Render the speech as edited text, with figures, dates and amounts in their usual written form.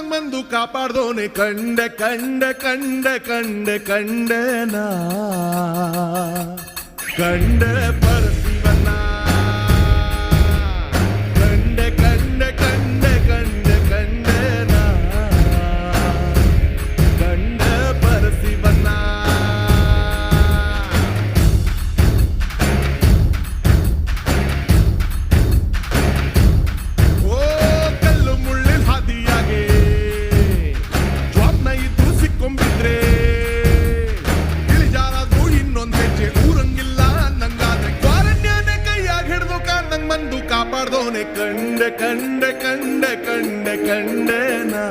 ಕಾದಂಗ್ ಬಂದು ಕಾಪಾಡ್ದೋನೆ ಕಂಡೆ ಕಂಡೆ ಕಂಡೆ ಕಂಡೆ ಕಂಡೆನ ಕಂಡೆ ಪರಶಿವನ ಕಂಡೆ ಕಂಡೆ ಕಂಡೆ ಕಂಡೆ ಕಂಡೆನ ಕಂಡೆ ಪರಶಿವನ ಕಾಪಾಡ್ದೋನೆ ಕಂಡೆ ಕಂಡೆ ಕಂಡೆ ಕಂಡೆ ಕಂಡೆನಾ